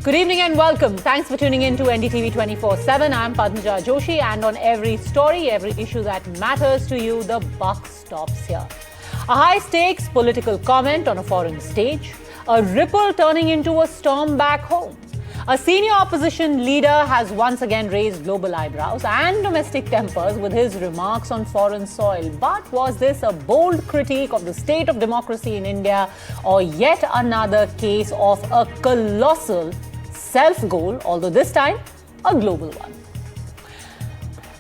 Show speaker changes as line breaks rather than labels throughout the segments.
Good evening and welcome. Thanks for tuning in to NDTV 24/7. I'm Padmaja Joshi, and on every story, every issue that matters to you, the buck stops here. A high-stakes political comment on a foreign stage, a ripple turning into a storm back home. A senior opposition leader has once again raised global eyebrows and domestic tempers with his remarks on foreign soil. But was this a bold critique of the state of democracy in India, or yet another case of a colossal self-goal, although this time a global one?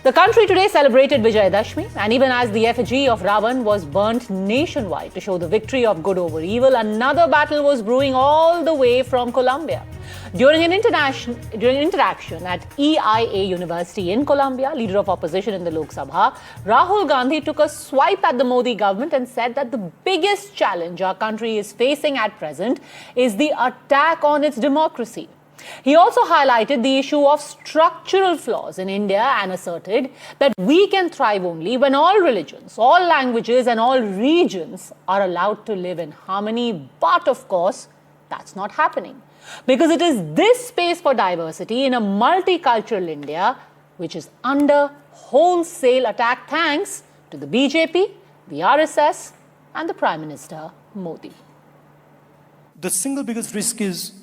The country today celebrated Vijayadashmi, and even as the effigy of Ravan was burnt nationwide to show the victory of good over evil, another battle was brewing all the way from Colombia. During an interaction at EIA University in Colombia, leader of opposition in the Lok Sabha, Rahul Gandhi took a swipe at the Modi government and said that the biggest challenge our country is facing at present is the attack on its democracy. He also highlighted the issue of structural flaws in India and asserted that we can thrive only when all religions, all languages and all regions are allowed to live in harmony. But of course, that's not happening, because it is this space for diversity in a multicultural India which is under wholesale attack thanks to the BJP, the RSS and the Prime Minister Modi.
The single biggest risk is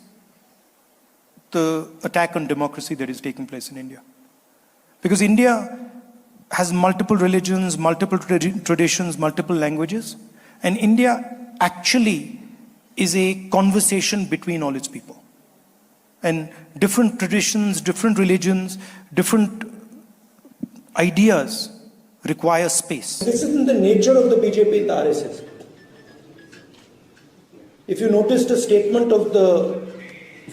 the attack on democracy that is taking place in India. Because India has multiple religions, multiple traditions, multiple languages, and India actually is a conversation between all its people. And different traditions, different religions, different ideas require space.
This isn't the nature of the BJP and the RSS. If you noticed a statement of the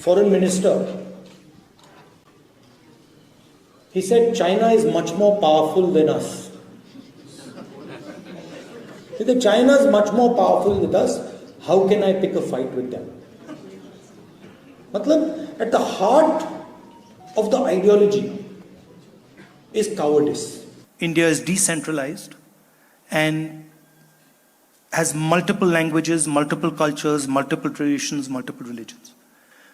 foreign minister, he said China is much more powerful than us. He said China is much more powerful than us. How can I pick a fight with them? Matlab, at the heart of the ideology is cowardice.
India is decentralized and has multiple languages, multiple cultures, multiple traditions, multiple religions.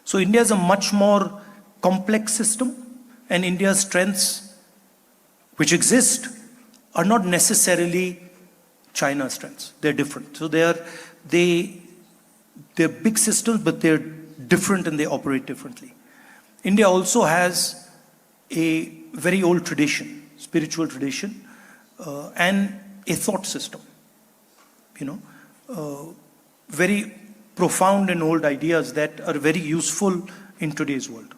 So India is a much more complex system, and India's strengths, which exist, are not necessarily China's strengths. They're different. So they're big systems, but they're different and they operate differently. India also has a very old tradition, spiritual tradition, and a thought system. Very profound and old ideas that are very useful in today's world.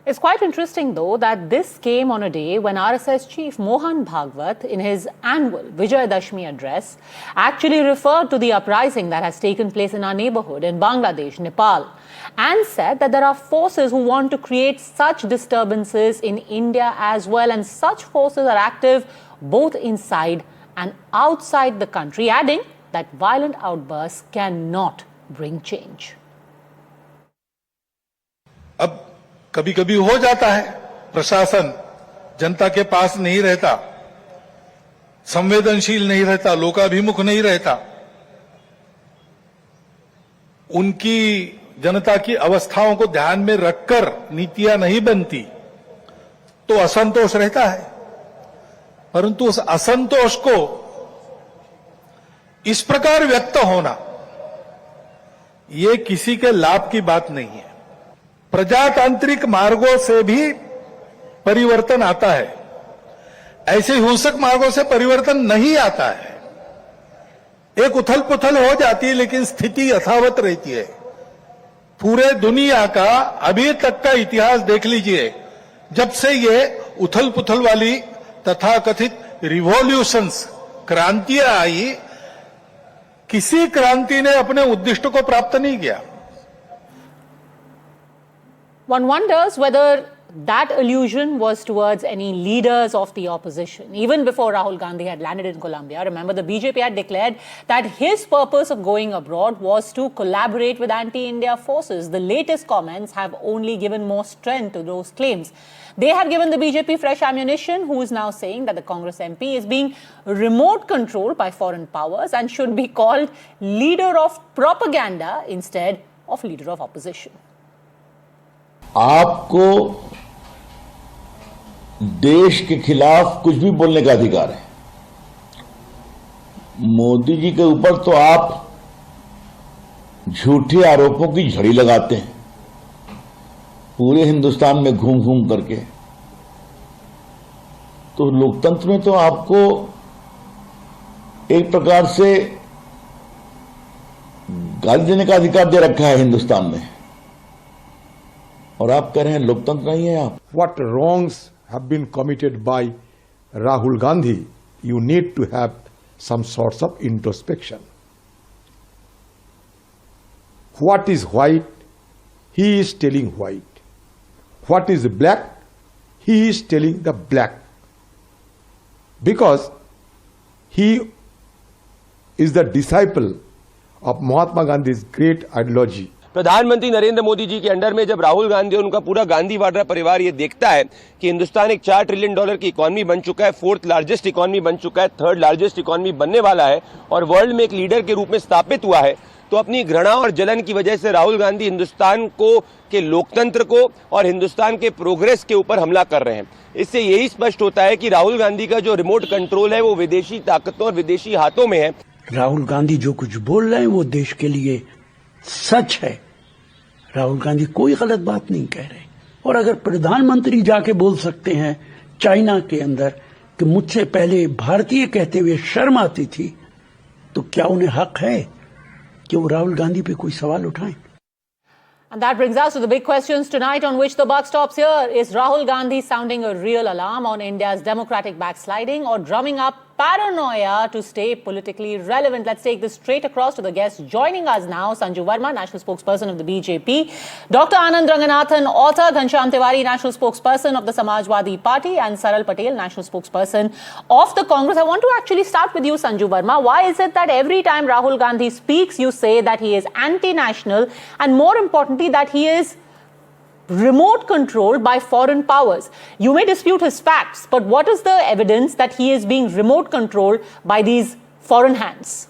It's quite interesting, though, that this came on a day when RSS chief Mohan Bhagwat, in his annual Vijayadashmi address, actually referred to the uprising that has taken place in our neighborhood in Bangladesh, Nepal, and said that there are forces who want to create such disturbances in India as well, and such forces are active both inside and outside the country, adding that violent outbursts cannot bring change.
कभी कभी हो जाता है, प्रशासन जनता के पास नहीं रहता, संवेदनशील नहीं रहता, लोकाभिमुख नहीं रहता, उनकी जनता की अवस्थाओं को ध्यान में रखकर नीतियां नहीं बनती, तो असंतोष रहता है। परंतु उस असंतोष को इस प्रकार व्यक्त होना, ये किसी के लाभ की बात नहीं है। प्रजातांत्रिक मार्गों से भी परिवर्तन आता है, ऐसे हिंसक मार्गों से परिवर्तन नहीं आता है। एक उथल पुथल हो जाती है, लेकिन स्थिति यथावत रहती है। पूरे दुनिया का अभी तक का इतिहास देख लीजिए, जब से ये उथल पुथल वाली तथाकथित रिवॉल्यूशंस, क्रांतियां आई, किसी क्रांति ने अपने उद्दिष्ट को प्राप्त नहीं किया।
One wonders whether that allusion was towards any leaders of the opposition. Even before Rahul Gandhi had landed in Colombia, remember, the BJP had declared that his purpose of going abroad was to collaborate with anti-India forces. The latest comments have only given more strength to those claims. They have given the BJP fresh ammunition, who is now saying that the Congress MP is being remote controlled by foreign powers and should be called leader of propaganda instead of Leader of Opposition.
आपको देश के खिलाफ कुछ भी बोलने का अधिकार है। मोदी जी के ऊपर तो आप झूठे आरोपों की झड़ी लगाते हैं पूरे हिंदुस्तान में घूम घूम करके। तो लोकतंत्र में तो आपको एक प्रकार से गाली देने का अधिकार दे रखा है हिंदुस्तान में, और आप कह रहे हैं लोकतंत्र नहीं है। आप
what wrongs have been committed by Rahul Gandhi, you need to have some sorts of introspection. What is white, he is telling white. What is black, he is telling the black. Because he is the disciple of Mahatma Gandhi's great ideology.
प्रधानमंत्री नरेंद्र मोदी जी के under में जब राहुल गांधी और उनका पूरा गांधी वाड्रा परिवार ये देखता है कि हिंदुस्तान एक $4 ट्रिलियन की इकोनॉमी बन चुका है, 4th लार्जेस्ट इकोनॉमी बन चुका है, 3rd लार्जेस्ट इकोनॉमी बनने वाला है और वर्ल्ड में एक लीडर के रूप में स्थापित हुआ है, तो अपनी घृणा और जलन की वजह से राहुल गांधी हिंदुस्तान को के लोकतंत्र को और हिंदुस्तान के प्रोग्रेस के ऊपर हमला कर रहे हैं। इससे यही स्पष्ट होता है कि राहुल गांधी का जो रिमोट कंट्रोल है वो विदेशी ताकतों और विदेशी हाथों में है।
राहुल गांधी जो कुछ बोल रहे हैं वो देश के लिए सच है। राहुल गांधी कोई गलत बात नहीं कह रहे। और अगर प्रधानमंत्री जाके बोल सकते हैं चाइना के अंदर कि मुझसे पहले भारतीय कहते हुए शर्म आती थी, तो क्या उन्हें हक है कि वो राहुल गांधी पे कोई सवाल उठाएं?
And that brings us to the big questions tonight on which the buck stops here. Is Rahul Gandhi sounding a real alarm on India's democratic backsliding or drumming up paranoia to stay politically relevant? Let's take this straight across to the guests joining us now. Sanju Verma, National Spokesperson of the BJP. Dr. Anand Ranganathan, author. Ghanshyam Tiwari, National Spokesperson of the Samajwadi Party. And Saral Patel, National Spokesperson of the Congress. I want to actually start with you, Sanju Verma. Why is it that every time Rahul Gandhi speaks, you say that he is anti-national and more importantly, that he is remote controlled by foreign powers? You may dispute his facts, but what is the evidence that he is being remote controlled by these foreign hands?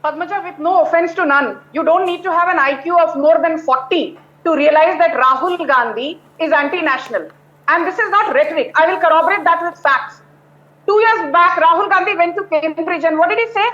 Padmaja, with no offense to none, you don't need to have an IQ of more than 40 to realize that Rahul Gandhi is anti-national. And this is not rhetoric. I will corroborate that with facts. 2 years back, Rahul Gandhi went to Cambridge and what did he say?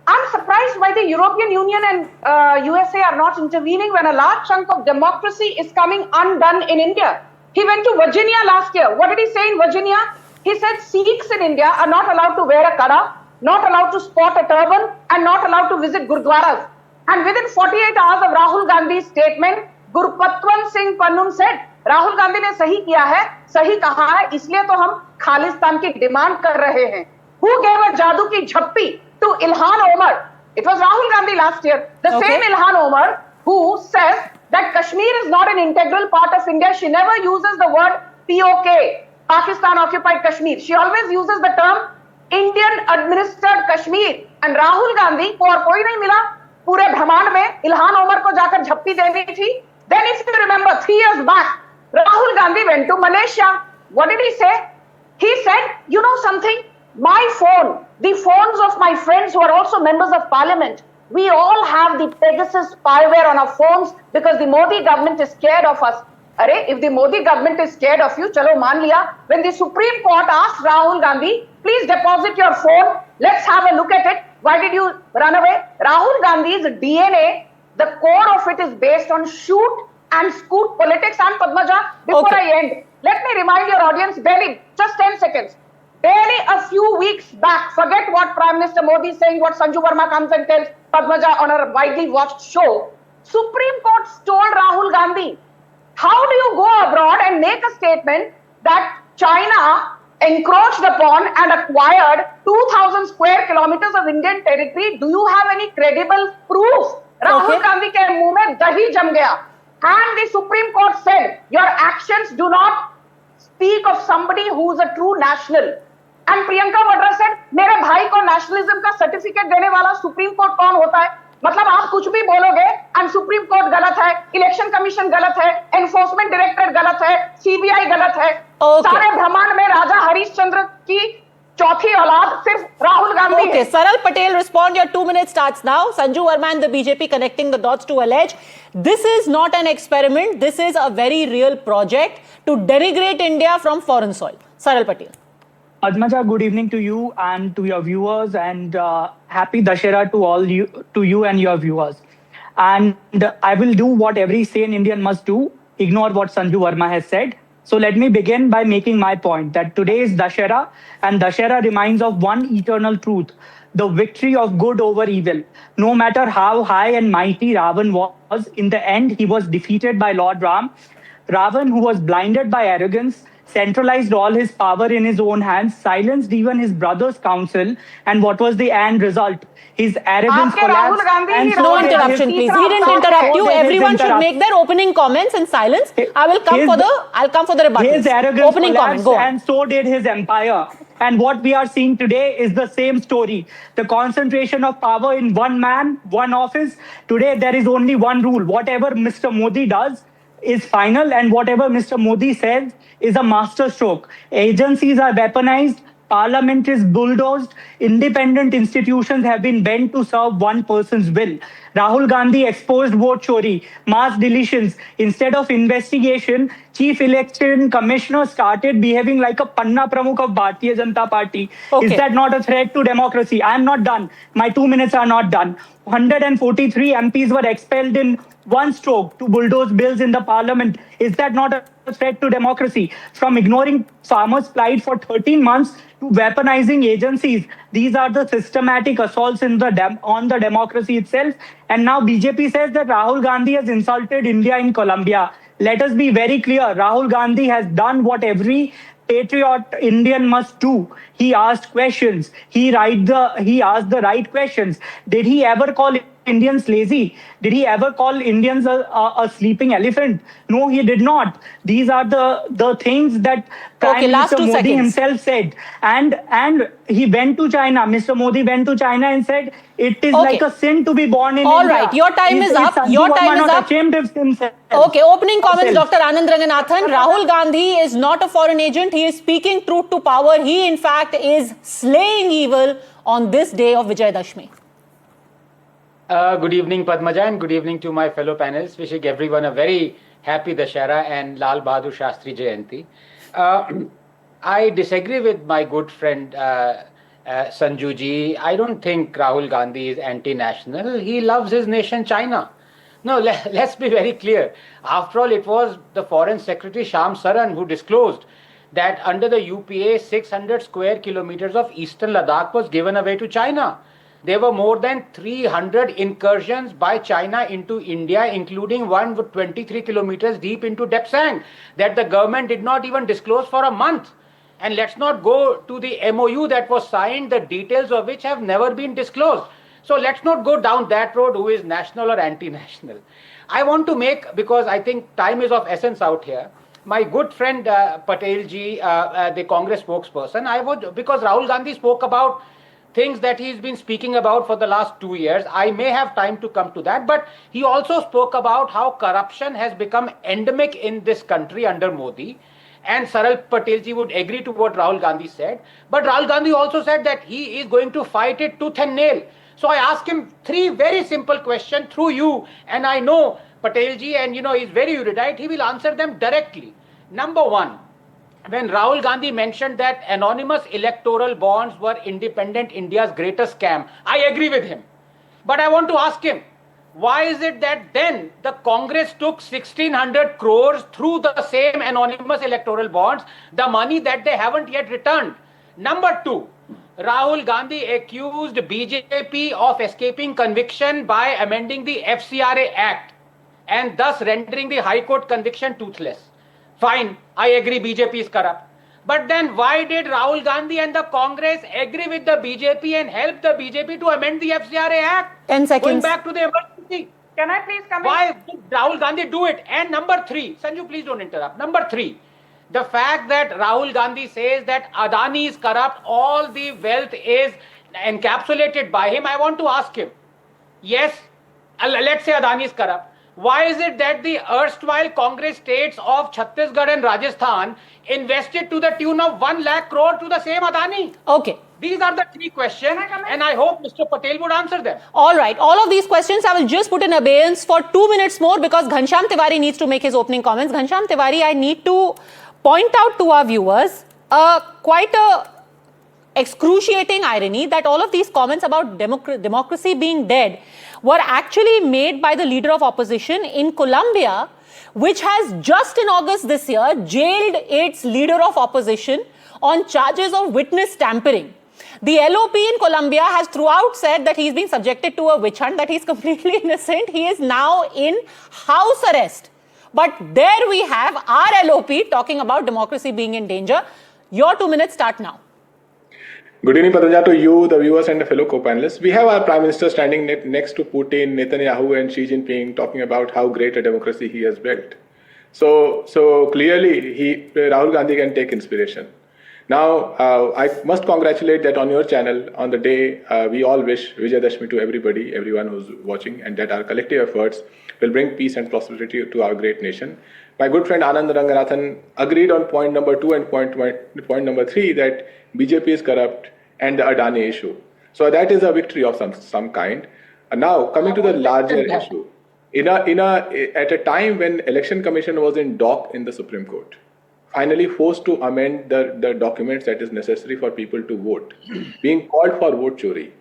I'm surprised why the European Union and USA are not intervening when a large chunk of democracy is coming undone in India. He went to Virginia last year. What did he say in Virginia? He said Sikhs in India are not allowed to wear a kada, not allowed to sport a turban, and not allowed to visit gurdwaras. And within 48 hours of Rahul Gandhi's statement, Gurpatwant Singh Pannun said, Rahul Gandhi ने सही किया है, सही कहा है, इसलिए तो हम खालिस्तान की डिमांड कर रहे हैं. Who gave a जादू की झप्पी to Ilhan Omar? It was Rahul Gandhi last year. The same Ilhan Omar who says that Kashmir is not an integral part of India. She never uses the word POK, Pakistan occupied Kashmir. She always uses the term Indian administered Kashmir. And Rahul Gandhi को और कोई नहीं मिला पूरे ब्रह्मांड में Ilhan Omar को जाकर झप्पी देनी थी. Then if you remember 3 years back, Rahul Gandhi went to Malaysia. What did he say? He said, you know something? My phone, the phones of my friends who are also members of parliament, we all have the Pegasus spyware on our phones because the Modi government is scared of us. Arey, if the Modi government is scared of you, chalo maan liya. When the Supreme Court asked Rahul Gandhi, please deposit your phone, let's have a look at it. Why did you run away? Rahul Gandhi's DNA, the core of it is based on shoot and scoot politics. And Padmaja, before I end, let me remind your audience, barely, just 10 seconds. Barely a few weeks back, forget what Prime Minister Modi is saying, what Sanju Verma comes and tells Padmaja on a widely watched show. Supreme Court told Rahul Gandhi, how do you go abroad and make a statement that China encroached upon and acquired 2,000 square kilometers of Indian territory? Do you have any credible proof? Rahul Gandhi ke muh mein dahi jam gaya. And the Supreme Court said, your actions do not speak of somebody who is a true national. And Priyanka Vadra said, मेरे भाई को nationalism का certificate देने वाला Supreme Court कौन होता है? मतलब आप कुछ भी बोलोगे and Supreme Court गलत है, Election Commission गलत है, Enforcement Directorate गलत है, CBI गलत है. सारे ब्रह्मांड में राजा हरिश्चंद्र की चौथी औलाद सिर्फ राहुल गांधी
Okay,
है।
Saral Patel, respond. Your 2 minutes starts now. Sanju Verma and the BJP connecting the dots to allege this is not an experiment. This is a very real project to denigrate India from foreign soil. Saral Patel.
Padmaja, good evening to you and to your viewers, and happy Dashera to you and your viewers. And I will do what every sane Indian must do: ignore what Sanju Verma has said. So let me begin by making my point that today is Dashera, and Dashera reminds of one eternal truth: the victory of good over evil. No matter how high and mighty Ravan was, in the end he was defeated by Lord Ram. Ravan, who was blinded by arrogance, centralized all his power in his own hands, silenced even his brother's counsel, and what was the end result? His arrogance
आपके Rahul
collapsed.
Gandhi
and
he
so
No
did
interruption,
his-
please. He didn't interrupt you.
so did his
Everyone should
interrupt-
make their opening comments in silence. I will come
His-
for the. I'll come for the rebuttal.
His arrogance
Opening comment.
collapsed,
Go on.
and so did his empire. And what we are seeing today is the same story. The concentration of power in one man, one office. Today, there is only one rule. Whatever Mr. Modi does is final, and whatever Mr. Modi says is a masterstroke. Agencies are weaponized. Parliament is bulldozed. Independent institutions have been bent to serve one person's will. Rahul Gandhi exposed vote chori, mass deletions. Instead of investigation, Chief Election Commissioner started behaving like a Panna Pramukh of Bharatiya Janata Party.
Okay.
Is that not a threat to democracy? I am not done. My 2 minutes are not done. 143 MPs were expelled in one stroke to bulldoze bills in the parliament. Is that not a threat to democracy? From ignoring farmers' plight for 13 months to weaponizing agencies, these are the systematic assaults on the democracy itself. And now BJP says that Rahul Gandhi has insulted India in Colombia. Let us be very clear. Rahul Gandhi has done what every patriot Indian must do. He asked questions. He asked the right questions. Did he ever call Indians lazy? Did he ever call Indians a sleeping elephant? No, he did not. These are the things that Prime
last
Minister
2
Modi
seconds.
himself said. And he went to China. Mr. Modi went to China and said, it is
Okay.
like a sin to be born in
All
India.
right, your time is up.
Sanju
Your
Verma
time is
not
up.
ashamed of himself?
Okay, opening comments,
Himself.
Dr. Anand Ranganathan. Rahul Gandhi is not a foreign agent. He is speaking truth to power. He, in fact, is slaying evil on this day of Vijay Dashmi.
Good evening, Padmaja, and good evening to my fellow panelists. Wishing everyone a very happy Dashera and Lal Bahadur Shastri Jayanti. I disagree with my good friend Sanju ji. I don't think Rahul Gandhi is anti-national. He loves his nation, China. No, let's be very clear. After all, it was the Foreign Secretary Sham Saran who disclosed that under the UPA, 600 square kilometers of eastern Ladakh was given away to China. There were more than 300 incursions by China into India, including one with 23 kilometers deep into Depsang, that the government did not even disclose for a month. And let's not go to the MOU that was signed, the details of which have never been disclosed. So let's not go down that road, who is national or anti-national. I want to make, because I think time is of essence out here, my good friend Patel ji, the Congress spokesperson, because Rahul Gandhi spoke about things that he's been speaking about for the last 2 years. I may have time to come to that, but he also spoke about how corruption has become endemic in this country under Modi. And Saral Patel ji would agree to what Rahul Gandhi said. But Rahul Gandhi also said that he is going to fight it tooth and nail. So I asked him 3 very simple questions through you. And I know Patel ji, and he's very erudite, he will answer them directly. Number one, when Rahul Gandhi mentioned that anonymous electoral bonds were independent India's greatest scam, I agree with him. But I want to ask him, why is it that then the Congress took 1,600 crores through the same anonymous electoral bonds, the money that they haven't yet returned? Number two, Rahul Gandhi accused BJP of escaping conviction by amending the FCRA Act and thus rendering the High Court conviction toothless. Fine, I agree BJP is corrupt. But then why did Rahul Gandhi and the Congress agree with the BJP and help the BJP to amend the FCRA Act?
10 seconds.
Going back to the emergency.
Can I please come in?
Why did Rahul Gandhi do it? And number 3, Sanju, please don't interrupt. Number 3, the fact that Rahul Gandhi says that Adani is corrupt, all the wealth is encapsulated by him. I want to ask him, yes, let's say Adani is corrupt. Why is it that the erstwhile Congress states of Chhattisgarh and Rajasthan invested to the tune of 1 lakh crore to the same Adani?
Okay.
These are the three questions, and I hope Mr. Patel would answer them.
All right. All of these questions I will just put in abeyance for 2 minutes more because Ghanshyam Tiwari needs to make his opening comments. Ghanshyam Tiwari, I need to point out to our viewers quite a excruciating irony that all of these comments about democracy being dead were actually made by the leader of opposition in Colombia, which has just in August this year jailed its leader of opposition on charges of witness tampering. The LOP in Colombia has throughout said that he's being subjected to a witch hunt, that he's completely innocent. He is now in house arrest. But there we have our LOP talking about democracy being in danger. Your 2 minutes start now.
Good evening, Patanjali, to you, the viewers, and the fellow co-panelists. We have our Prime Minister standing next to Putin, Netanyahu, and Xi Jinping, talking about how great a democracy he has built. So clearly, Rahul Gandhi can take inspiration. Now, I must congratulate that on your channel, on the day, we all wish Vijayadashmi to everyone who's watching, and that our collective efforts will bring peace and prosperity to our great nation. My good friend Anand Ranganathan agreed on point number 2 and point number 3 that BJP is corrupt and the Adani issue. So that is a victory of some kind. Now, coming to the larger issue, at a time when Election Commission was in dock in the Supreme Court, finally forced to amend the documents that is necessary for people to vote, being called for vote chori.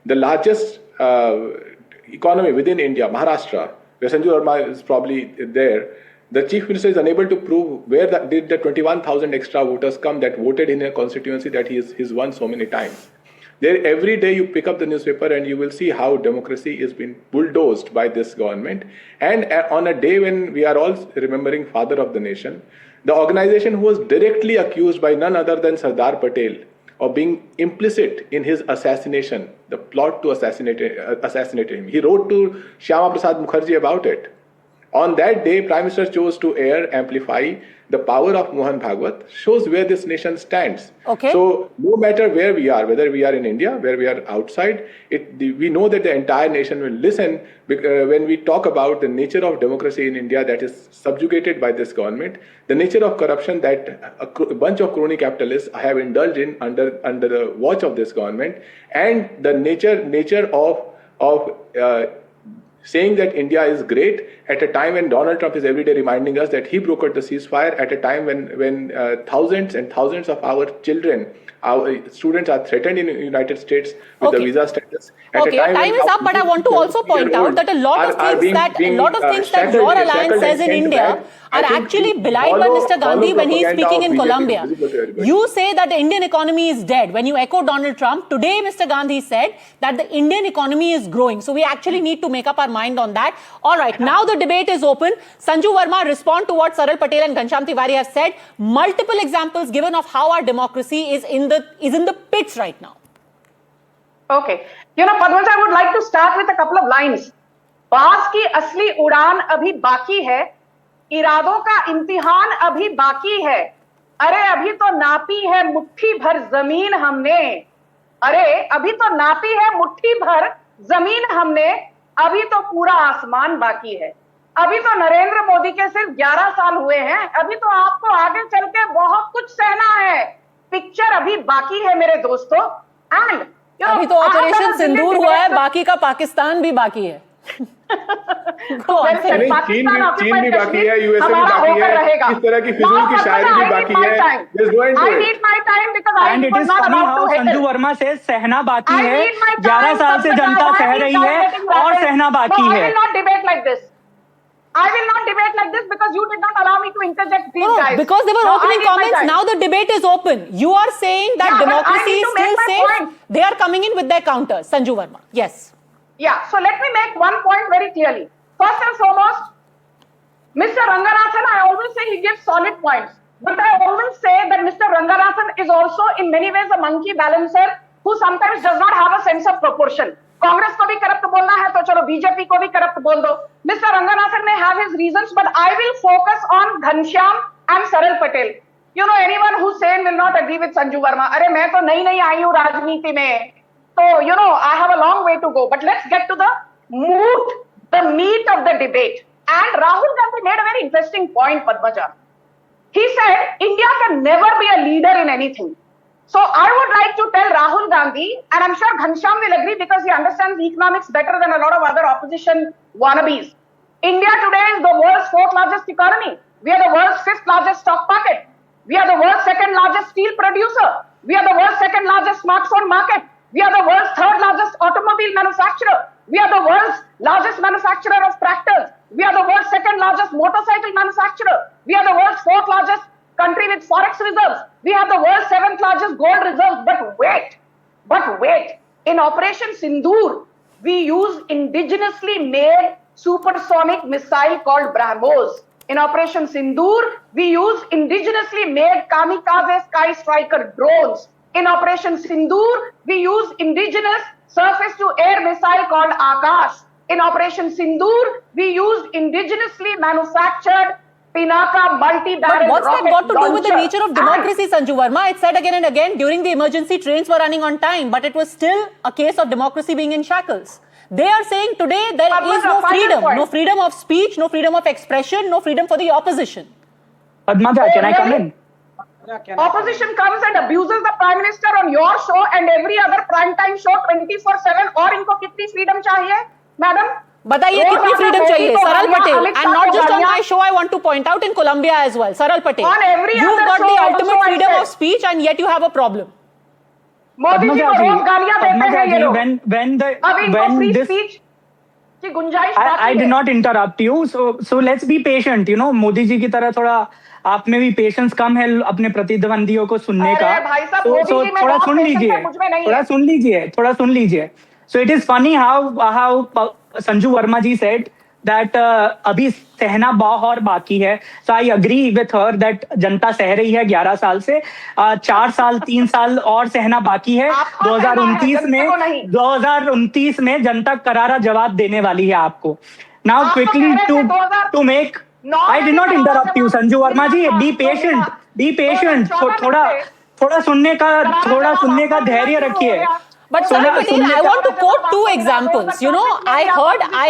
The largest economy within India, Maharashtra, where Sanju Verma is probably there, the Chief Minister is unable to prove where did the 21,000 extra voters come that voted in a constituency that he's won so many times. There, every day you pick up the newspaper and you will see how democracy is being bulldozed by this government. And on a day when we are all remembering Father of the Nation, the organization who was directly accused by none other than Sardar Patel of being implicit in his assassination, the plot to assassinate him. He wrote to Shyama Prasad Mukherjee about it. On that day, Prime Minister chose to amplify the power of Mohan Bhagwat, shows where this nation stands.
Okay.
So no matter where we are, whether we are in India, where we are outside, we know that the entire nation will listen when we talk about the nature of democracy in India that is subjugated by this government, the nature of corruption that a bunch of crony capitalists have indulged in under the watch of this government, and the nature of saying that India is great at a time when Donald Trump is every day reminding us that he brokered the ceasefire, at a time when thousands and thousands of our children, our students are threatened in the United States with the visa status.
Okay, your time is up, but I want to also point out that a lot of things that your alliance says in India are actually belied by Mr. Gandhi when he is speaking in Colombia. You say that the Indian economy is dead. When you echo Donald Trump, today Mr. Gandhi said that the Indian economy is growing. So we actually need to make up our mind on that. All right, now the debate is open. Sanju Verma, respond to what Saral Patel and Ghanshyam Tiwari have said. Multiple examples given of how our democracy is in the pits right now.
Okay. Padmaja, I would like to start with a couple of lines. बाज की असली उड़ान अभी बाकी है, इरादों का इम्तिहान अभी बाकी है, अरे अभी तो नापी है मुट्ठी भर जमीन हमने, अरे अभी तो नापी है मुट्ठी भर जमीन हमने, अभी तो पूरा आसमान बाकी है, अभी तो नरेंद्र मोदी के सिर्फ 11 साल हुए हैं, अभी तो आपको आगे चल के बहुत कुछ सहना है, पिक्चर अभी बाकी है मेरे दोस्तों. एंड
अभी तो ऑपरेशन सिंदूर हुआ है, बाकी का पाकिस्तान भी बाकी है.
चीन भी बाकी है, यूएसए भी बाकी है, इस तरह की फिजूल की शायरी भी बाकी है.
And it is funny how Sanju Verma says सहना बाकी है, 11 साल से जनता सह रही है और सहना बाकी है.
I will not debate like this because you did not allow me to interject these guys.
Because they were opening comments. Now the debate is open. You are saying that democracy is still safe. They are coming in with their counters. Sanju Verma. Yes.
Yeah. So let me make one point very clearly. First and foremost, Mr. Ranganathan, I always say he gives solid points. But I always say that Mr. Ranganathan is also in many ways a monkey balancer who sometimes does not have a sense of proportion. Congress को भी corrupt बोलना है तो चलो BJP को भी corrupt बोल दो. Mister Ranganathan may have his reasons, but I will focus on Ghanshyam and Saral Patel. Anyone who's sane will not agree with Sanju Verma. अरे मैं तो नई आई हूँ राजनीति में, तो I have a long way to go. But let's get to the meat of the debate. And Rahul Gandhi made a very interesting point, Padmaja. He said India can never be a leader in anything. So I would like to tell Rahul Gandhi, and I'm sure Ghanshyam will agree because he understands economics better than a lot of other opposition wannabes. India today is the world's 4th largest economy. We are the world's 5th largest stock market. We are the world's 2nd largest steel producer. We are the world's 2nd largest smartphone market. We are the world's 3rd largest automobile manufacturer. We are the world's largest manufacturer of tractors. We are the world's 2nd largest motorcycle manufacturer. We are the world's 4th largest country with forex reserves. We have the world's 7th largest gold reserves. But wait. In Operation Sindoor, we use indigenously made supersonic missile called BrahMos. In Operation Sindoor, we use indigenously made kamikaze sky striker drones. In Operation Sindoor, we use indigenous surface-to-air missile called Akash. In Operation Sindoor, we used indigenously manufactured Pinaka multi-barrel rocket
What's that got to do with the
launcher.
nature of democracy, Sanju Verma? It's said again and again, during the emergency, trains were running on time, but it was still a case of democracy being in shackles. They are saying today there is no freedom. No freedom of speech, no freedom of expression, no freedom for the opposition.
Padmaja, can I come in?
Opposition comes and abuses the Prime Minister on your show and every other prime time show 24/7 और इनको कितनी freedom चाहिए, madam?
बताइए कितनी freedom चाहिए, Saral Patel, and not just on my show. I want to point out in Colombia as well, Saral Patel.
On every
You've
other
got
show
the
also
ultimate
I
freedom
said.
of speech, and yet you have a problem.
Modi ji को रोज गालियां देते हैं ये लोग. अब इनको free
this
speech की गुंजाइश
I
बाकी
did
है.
not interrupt you. So let's be patient. You know, Modi ji की तरह थोड़ा आप में भी पेशेंस कम है अपने प्रतिद्वंदियों को सुनने का.
अरे भाई साहब, मोदी जी में
थोड़ा
बहुत
सुन
patience
लीजिए.
है, मुझ में नहीं है.
थोड़ा सुन लीजिए. So it is funny how Sanju Verma ji said that अभी सहना बहुत बाकी है. So I agree with her that जनता सह रही है 11 साल से. 4 साल 3 साल और सहना बाकी है. 2029 में जनता करारा जवाब देने वाली है आपको. Now quickly to make. I did not interrupt you, Sanju Verma ji. Be patient. थोड़ा सुनने का धैर्य रखिए.
But Saral Patel, I want to quote 2 examples. You know, I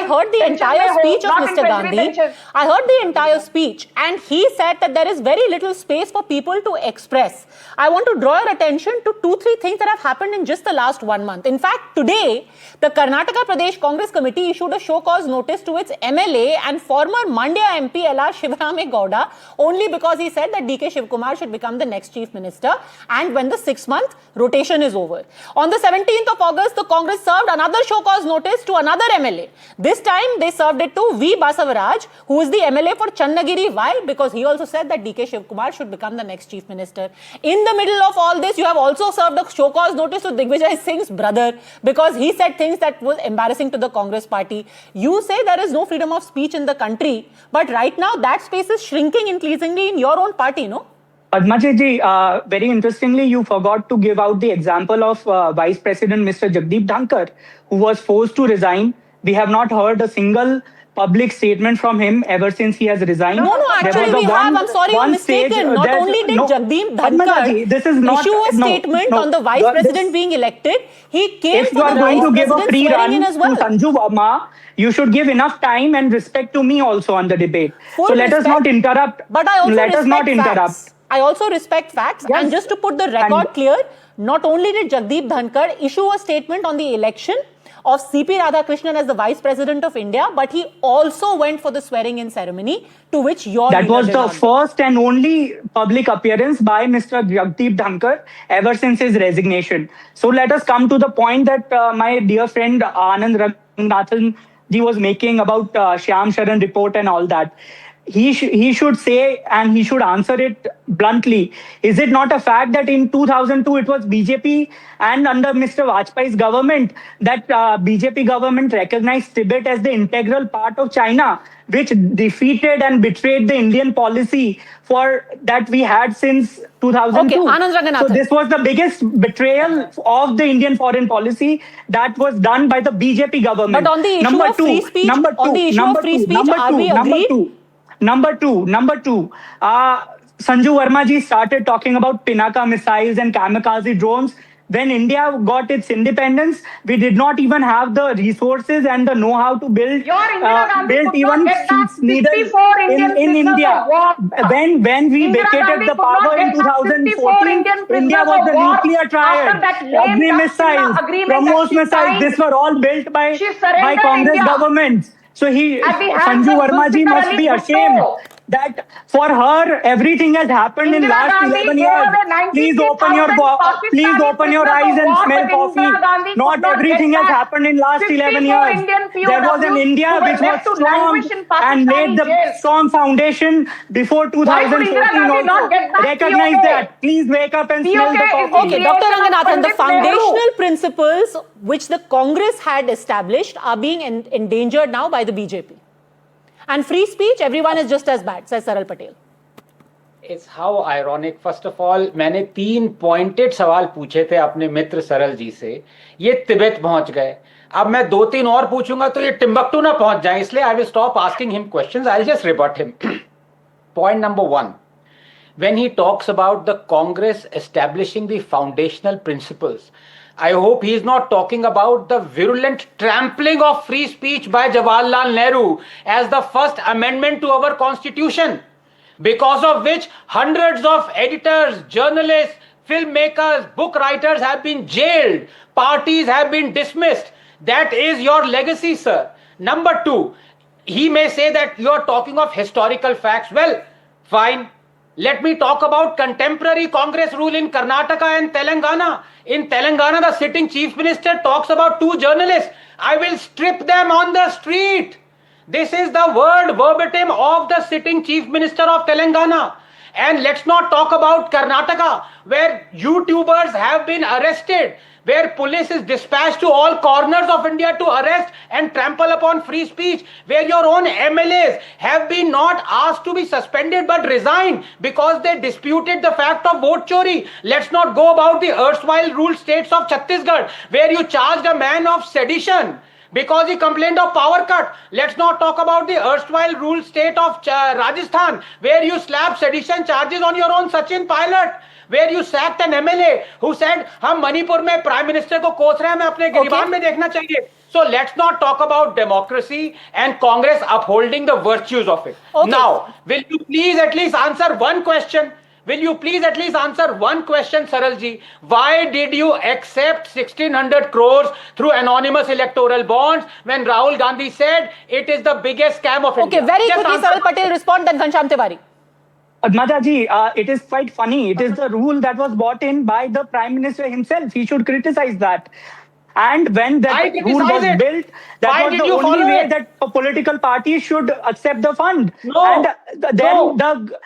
heard the entire speech of Mr. Gandhi. I heard the entire speech, and he said that there is very little space for people to express. I want to draw your attention to 2-3 things that have happened in just the last 1 month. In fact, today, the Karnataka Pradesh Congress Committee issued a show cause notice to its MLA and former Mandya MP LR Shivarame Gowda only because he said that DK Shivkumar should become the next chief minister, and when the 6-month rotation is over. On the 17th of August, the Congress served another show cause notice to another MLA. This time, they served it to V. Basavaraj, who is the MLA for Channagiri. Why? Because he also said that DK Shivkumar should become the next chief minister. In the middle of all this, you have also served a show cause notice to Digvijay Singh's brother because he said things that was embarrassing to the Congress party. You say there is no freedom of speech in the country, but right now that space is shrinking increasingly in your own party, no?
Padmaja ji, very interestingly, you forgot to give out the example of Vice President Mr. Jagdeep Dhankar, who was forced to resign. We have not heard a single public statement from him ever since he has resigned.
No, actually we have. I'm sorry, you're mistaken. Not only did Jagdeep Dhankar issue a statement on the Vice President being elected, he came for the Vice President swearing in as well.
Sanju Verma, you should give enough time and respect to me also on the debate.
Full
so let us not interrupt.
But I also
let us not interrupt.
Facts. I also respect facts.
Yes.
And just to put the record clear, not only did Jagdeep Dhankar issue a statement on the election of C.P. Radhakrishnan as the Vice President of India, but he also went for the swearing-in ceremony to which
that was the first and only public appearance by Mr. Jagdeep Dhankar ever since his resignation. So let us come to the point that my dear friend Anand Ranganathan ji was making about Shyam Sharan report and all that. He should say, and he should answer it bluntly. Is it not a fact that in 2002 it was BJP and under Mr. Vajpayee's government that BJP government recognized Tibet as the integral part of China, which defeated and betrayed the Indian policy for that we had since 2002.
Okay, Anand Ranganathan.
So this was the biggest betrayal of the Indian foreign policy that was done by the BJP government.
But on the issue of free speech, are we agreed?
Number two, Sanju Verma ji started talking about Pinaka missiles and kamikaze drones. when India got its independence, we did not even have the resources and the know-how to build
Your Indira Gandhi
build
could
even
not get back
needle
54 Indian
in
prisoners
India.
of war.
When we
Indira
vacated
Gandhi
the
could not
power in
get back 54
2014,
Indian
India
prisoners
was
of
the
war
nuclear triad.
after that lame
Agni
Dakshina
missiles,
agreement that
BrahMos
she
missiles,
signed.
these were all built by
She surrendered
Congress
India
governments. So
at the hands
Sanju
of
Verma ji
Zulfikar
must
Ali
be
Bhutto.
ashamed that for her everything has happened in
Indira
last
Gandhi
11
gave
years.
away
Please open your
93,000
please
Pakistani
open your
prisoners
eyes
of
and
war,
smell
but
coffee.
Indira Gandhi
Not
could not
everything
get
has
back
happened in last 11
54
years.
Indian
There was an
POWs
India
who were
which was
left to
strong
languish in
and
Pakistani
laid the
jails.
strong foundation before
Why could Indira
2014
Gandhi
also.
not get back
Recognize
POK?
that. Please wake up and smell the
POK is
coffee.
the
Okay, Dr.
creation of
Ranganathan, the
Pandit Nehru.
foundational principles which the Congress had established are being endangered now by the BJP. And free speech, everyone is just as bad, says Saral Patel.
It's how ironic. First of all, मैंने 3 pointed सवाल पूछे थे अपने मित्र सरल जी से, ये तिब्बत पहुंच गए. अब मैं 2-3 और पूछूंगा तो ये टिम्बकटू ना पहुंच जाए, इसलिए I will stop asking him questions. I'll just rebut him. Point number 1. When he talks about the Congress establishing the foundational principles, I hope he is not talking about the virulent trampling of free speech by Jawaharlal Nehru as the first amendment to our constitution, because of which hundreds of editors, journalists, filmmakers, book writers have been jailed, parties have been dismissed. That is your legacy, sir. Number 2, he may say that you are talking of historical facts. Well, fine. Let me talk about contemporary Congress rule in Karnataka and Telangana. In Telangana, the sitting chief minister talks about 2 journalists. I will strip them on the street. This is the word verbatim of the sitting chief minister of Telangana. And let's not talk about Karnataka, where YouTubers have been arrested, where police is dispatched to all corners of India to arrest and trample upon free speech, where your own MLAs have been not asked to be suspended but resigned because they disputed the fact of vote chori. Let's not go about the erstwhile ruled states of Chhattisgarh, where you charged a man of sedition because he complained of power cut. Let's not talk about the erstwhile ruled state of Rajasthan, where you slapped sedition charges on your own Sachin Pilot, where you sacked an MLA who said, "हम मणिपुर में prime minister को कोस रहे हैं, हमें अपने गिरबान में देखना चाहिए." So let's not talk about democracy and Congress upholding the virtues of it.
Okay.
Now, will you please at least answer one question? Will you please at least answer one question, Saralji? Why did you accept 1600 crores through anonymous electoral bonds when Rahul Gandhi said it is the biggest scam of India?
Okay, very
Just
quickly,
answer.
Saral Patel respond, then Ghanshyam Tiwari.
Padmaja ji, it is quite funny. It is the rule that was brought in by the Prime Minister himself. He should criticize that. And when that rule was built, that was the only way that a political party should accept the fund.
No,
and then the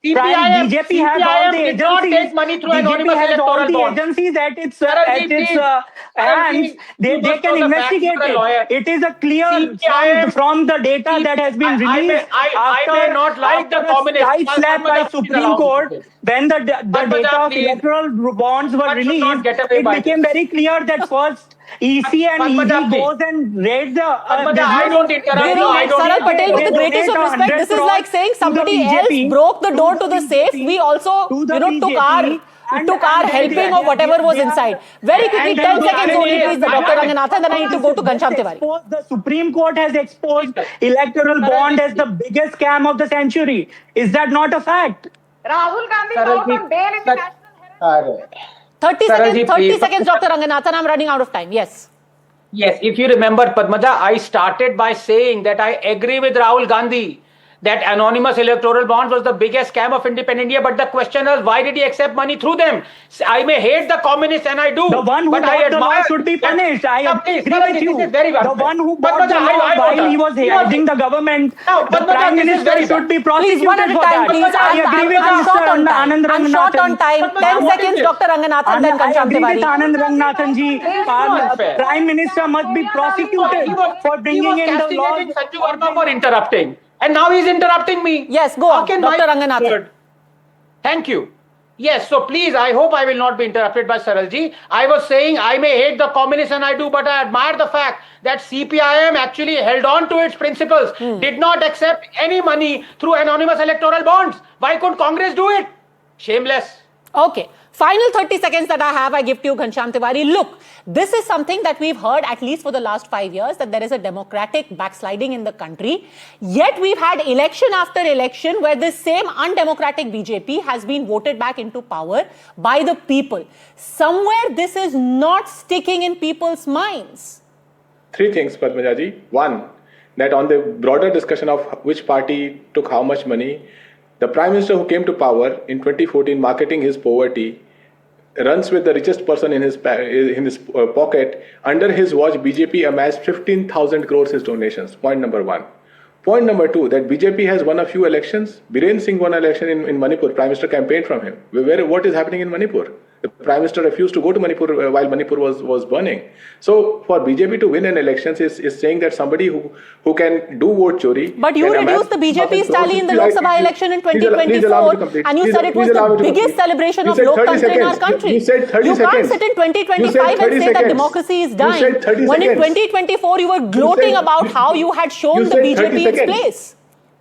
CPIM,
BJP has all the
did not
agencies.
take money through
BJP
anonymous
has all
electoral
the
bonds.
agencies at its
Saralji,
hands. They
must
can
know the facts,
investigate
you are a lawyer.
it. It is a clear
CPIM,
from the data that has been released
I may not like the
after a
communists.
tight slap by
Please
Supreme
allow me
Court.
to say.
When the data of
please.
electoral bonds were
One should
released,
not get away
it
by
became
this.
very clear that first EC and
Padmaja,
ED goes and raids the
Padmaja, I don't interrupt you. I don't
Saral Patel, with the greatest of respect, this is like saying somebody else broke the door to the safe. We also, took our helping of whatever was inside. Very quickly, 10 seconds only, please, Dr. Ranganathan, then I need to go to Ghanshyam Tiwari.
The Supreme Court has exposed electoral bond as the biggest scam of the century. Is that not a fact?
Rahul Gandhi out on bail in the National Herald.
30 seconds, Dr. Ranganathan. I'm running out of time. Yes.
Yes, if you remember, Padmaja, I started by saying that I agree with Rahul Gandhi that anonymous electoral bonds was the biggest scam of independent India. But the question is, why did he accept money through them? I may hate the communists, and I do.
The one who
but I
brought the law
admire
should be punished. I agree with you.
This is very
The one who brought the law while he was heading the government, the Prime Minister should be prosecuted
Please, one at a
for
time,
that.
please.
I agree with
I'm short
Mr.
on time.
Anand
I'm short on
Ranganathan.
time. 10 seconds, Dr. Ranganathan, then
I
Ghanshyam
agree with
Tiwari.
Anand Ranganathan ji. Prime Minister must be prosecuted for bringing in the law.
Sanju Verma for interrupting. And now he's interrupting me.
Yes, go on, Dr. Ranganathan.
Thank you. Yes, so please, I hope I will not be interrupted by Saralji. I was saying I may hate the communists, and I do, but I admire the fact that CPIM actually held on to its principles, did not accept any money through anonymous electoral bonds. Why couldn't Congress do it? Shameless.
Okay. Final 30 seconds that I have, I give to you, Ghanshyam Tiwari. Look, this is something that we've heard at least for the last 5 years, that there is a democratic backsliding in the country. Yet we've had election after election where this same undemocratic BJP has been voted back into power by the people. Somewhere this is not sticking in people's minds.
Three things, Padmajaji. One, that on the broader discussion of which party took how much money, the Prime Minister who came to power in 2014 marketing his poverty runs with the richest person in his pocket. Under his watch, BJP amassed 15,000 crores as donations. Point number one. Point number two, that BJP has won a few elections. Biren Singh won an election in Manipur. Prime Minister campaigned from him. What is happening in Manipur? The Prime Minister refused to go to Manipur while Manipur was burning. So for BJP to win an election is saying that somebody who can do vote chori.
But you reduced the BJP's tally in the Lok Sabha election in 2024 and you said it was the biggest celebration of Loktantra in our country.
You said 30 seconds.
You can't sit in 2025 and say that democracy is dying. When in 2024 you were gloating about how you had shown the BJP its place.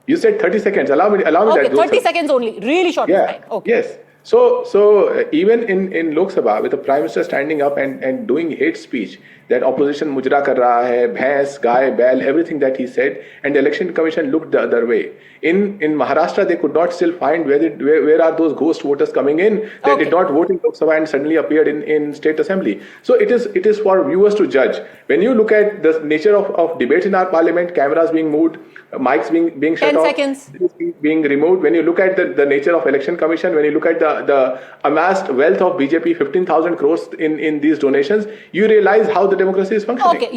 You said 30 seconds. Allow me
okay,
that.
30 seconds only. Really short time. Okay.
Yes. So even in Lok Sabha, with the Prime Minister standing up and doing hate speech, that opposition mujra kar raha hai, bhains, guy, bell, everything that he said, and the Election Commission looked the other way. In Maharashtra, they could not still find where are those ghost voters coming in that did not vote in Lok Sabha and suddenly appeared in State Assembly. So it is for viewers to judge. When you look at the nature of debates in our parliament, cameras being moved, mics being shut
10
off,
seconds.
being removed. When you look at the nature of Election Commission, when you look at the amassed wealth of BJP, 15,000 crores in these donations, you realize how the democracy is functioning.
Okay,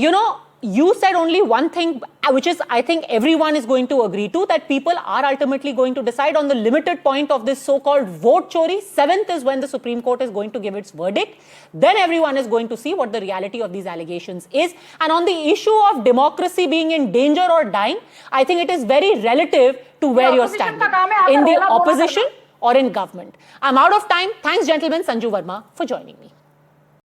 you said only one thing, which is I think everyone is going to agree to, that people are ultimately going to decide on the limited point of this so-called vote chori. 7th is when the Supreme Court is going to give its verdict. Then everyone is going to see what the reality of these allegations is. And on the issue of democracy being in danger or dying, I think it is very relative to where you're standing, in the opposition or in government. I'm out of time. Thanks, gentlemen. Sanju Verma for joining me.